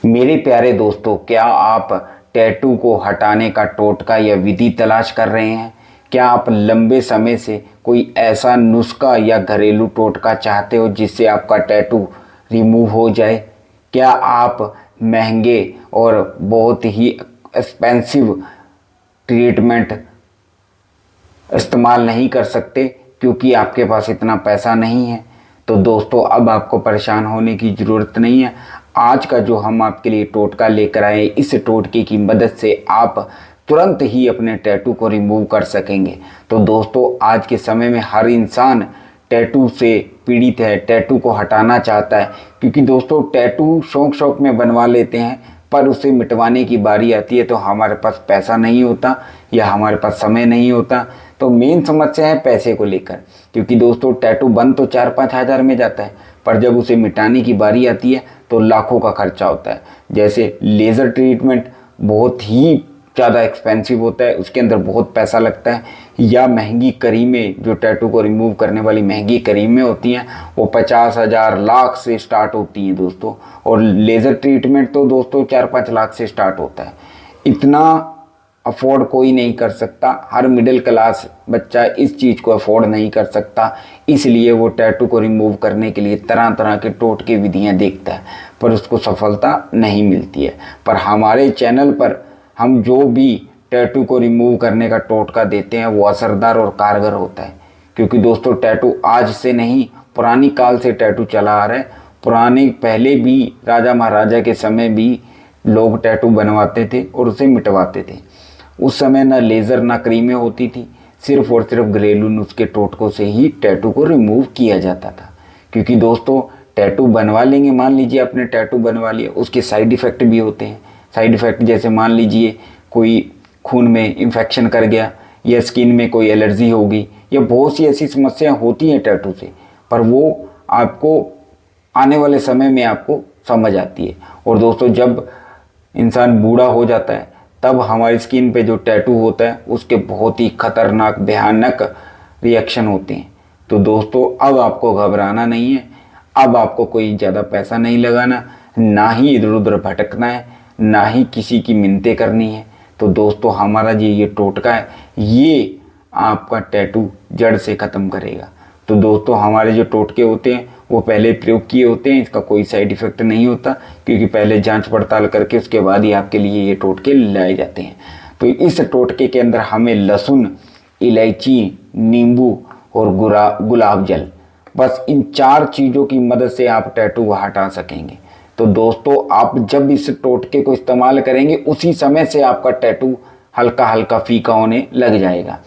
मेरे प्यारे दोस्तों, क्या आप टैटू को हटाने का टोटका या विधि तलाश कर रहे हैं? क्या आप लंबे समय से कोई ऐसा नुस्खा या घरेलू टोटका चाहते हो जिससे आपका टैटू रिमूव हो जाए? क्या आप महंगे और बहुत ही एक्सपेंसिव ट्रीटमेंट इस्तेमाल नहीं कर सकते क्योंकि आपके पास इतना पैसा नहीं है? तो दोस्तों, अब आपको परेशान होने की ज़रूरत नहीं है। आज का जो हम आपके लिए टोटका लेकर आए, इस टोटके की मदद से आप तुरंत ही अपने टैटू को रिमूव कर सकेंगे। तो दोस्तों, आज के समय में हर इंसान टैटू से पीड़ित है, टैटू को हटाना चाहता है, क्योंकि दोस्तों टैटू शौक शौक में बनवा लेते हैं, पर उसे मिटवाने की बारी आती है तो हमारे पास पैसा नहीं होता या हमारे पास समय नहीं होता। तो मेन समस्या है पैसे को लेकर, क्योंकि दोस्तों टैटू बन तो 4-5 हज़ार में जाता है, पर जब उसे मिटाने की बारी आती है तो लाखों का खर्चा होता है। जैसे लेज़र ट्रीटमेंट बहुत ही ज़्यादा एक्सपेंसिव होता है, उसके अंदर बहुत पैसा लगता है, या महंगी क्रीमें, जो टैटू को रिमूव करने वाली महंगी क्रीमें होती हैं, वो 50,000 लाख से स्टार्ट होती हैं दोस्तों। और लेज़र ट्रीटमेंट तो दोस्तों 4-5 लाख से स्टार्ट होता है। इतना अफोर्ड कोई नहीं कर सकता, हर मिडिल क्लास बच्चा इस चीज़ को अफोर्ड नहीं कर सकता, इसलिए वो टैटू को रिमूव करने के लिए तरह तरह के टोटके विधियां देखता है, पर उसको सफलता नहीं मिलती है। पर हमारे चैनल पर हम जो भी टैटू को रिमूव करने का टोटका देते हैं वो असरदार और कारगर होता है, क्योंकि दोस्तों टैटू आज से नहीं, पुरानी काल से टैटू चला आ रहा है। पुराने पहले भी राजा महाराजा के समय भी लोग टैटू बनवाते थे और उसे मिटवाते थे। उस समय ना लेज़र ना क्रीमें होती थी, सिर्फ और सिर्फ घरेलू नुस्खे टोटकों से ही टैटू को रिमूव किया जाता था। क्योंकि दोस्तों टैटू बनवा लेंगे, मान लीजिए आपने टैटू बनवा लिया, उसके साइड इफ़ेक्ट भी होते हैं। साइड इफ़ेक्ट जैसे मान लीजिए कोई खून में इन्फेक्शन कर गया, या स्किन में कोई एलर्जी होगी, या बहुत सी ऐसी समस्याएं होती हैं टैटू से, पर वो आपको आने वाले समय में आपको समझ आती है। और दोस्तों जब इंसान बूढ़ा हो जाता है तब हमारी स्किन पे जो टैटू होता है उसके बहुत ही खतरनाक भयानक रिएक्शन होते हैं। तो दोस्तों अब आपको घबराना नहीं है, अब आपको कोई ज़्यादा पैसा नहीं लगाना, ना ही इधर उधर भटकना है, ना ही किसी की मिन्नतें करनी है। तो दोस्तों हमारा ये टोटका है, ये आपका टैटू जड़ से ख़त्म करेगा। तो दोस्तों हमारे जो टोटके होते हैं वो पहले प्रयोग किए होते हैं, इसका कोई साइड इफ़ेक्ट नहीं होता, क्योंकि पहले जांच पड़ताल करके उसके बाद ही आपके लिए ये टोटके लाए जाते हैं। तो इस टोटके के अंदर हमें लहसुन, इलायची, नींबू और गुलाब जल, बस इन 4 चीज़ों की मदद से आप टैटू हटा सकेंगे। तो दोस्तों आप जब इस टोटके को इस्तेमाल करेंगे उसी समय से आपका टैटू हल्का हल्का फीका होने लग जाएगा,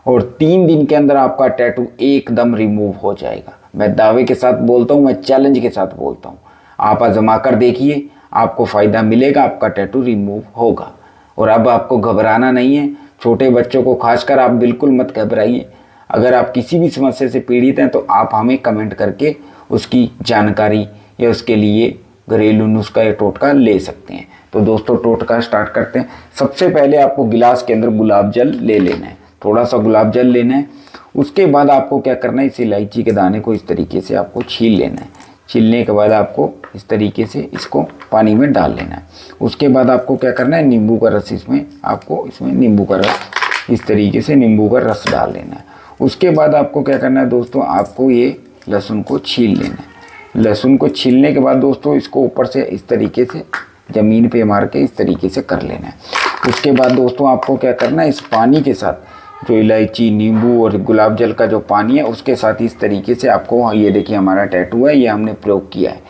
और 3 दिन के अंदर आपका टैटू एकदम रिमूव हो जाएगा। मैं दावे के साथ बोलता हूँ, मैं चैलेंज के साथ बोलता हूँ। आप आजमा कर देखिए, आपको फ़ायदा मिलेगा, आपका टैटू रिमूव होगा। और अब आपको घबराना नहीं है, छोटे बच्चों को खासकर आप बिल्कुल मत घबराइए। अगर आप किसी भी समस्या से पीड़ित हैं तो आप हमें कमेंट करके उसकी जानकारी या उसके लिए घरेलू नुस्खा या टोटका ले सकते हैं। तो दोस्तों टोटका स्टार्ट करते हैं। सबसे पहले आपको गिलास के अंदर गुलाब जल ले लेना है, थोड़ा सा गुलाब जल लेना है। उसके बाद आपको क्या करना है, इस इलायची के दाने को इस तरीके से आपको छील लेना है। छीलने के बाद आपको इस तरीके से इसको पानी में डाल लेना है। उसके बाद आपको क्या करना है, नींबू का रस इसमें नींबू का रस इस तरीके से नींबू का रस डाल लेना है। उसके बाद आपको क्या करना है दोस्तों, आपको ये लहसुन को छील लेना है। लहसुन को छीलने के बाद दोस्तों इसको ऊपर से इस तरीके से ज़मीन पे मार के इस तरीके से कर लेना है। उसके बाद दोस्तों आपको क्या करना है, इस पानी के साथ जो इलायची, नींबू और गुलाब जल का जो पानी है उसके साथ इस तरीके से आपको, ये देखिए हमारा टैटू है, ये हमने प्रयोग किया है,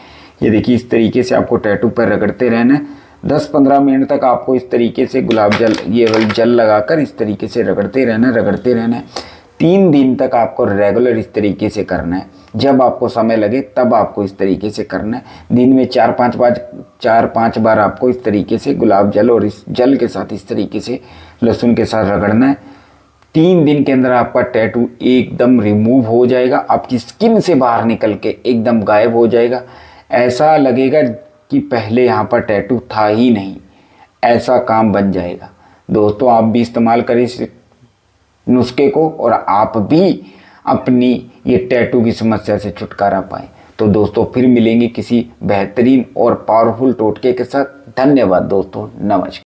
ये देखिए इस तरीके से आपको टैटू पर रगड़ते रहना है। 10-15 मिनट तक आपको इस तरीके से गुलाब जल, ये जल लगाकर इस तरीके से रगड़ते रहना है। 3 दिन तक आपको रेगुलर इस तरीके से करना है। जब आपको समय लगे तब आपको इस तरीके से करना है। दिन में 4-5 बार आपको इस तरीके से गुलाब जल और इस जल के साथ इस तरीके से लहसुन के साथ रगड़ना है। 3 दिन के अंदर आपका टैटू एकदम रिमूव हो जाएगा, आपकी स्किन से बाहर निकल के एकदम गायब हो जाएगा। ऐसा लगेगा कि पहले यहाँ पर टैटू था ही नहीं, ऐसा काम बन जाएगा। दोस्तों आप भी इस्तेमाल करें इस नुस्खे को, और आप भी अपनी ये टैटू की समस्या से छुटकारा पाएं। तो दोस्तों फिर मिलेंगे किसी बेहतरीन और पावरफुल टोटके के साथ। धन्यवाद दोस्तों, नमस्कार।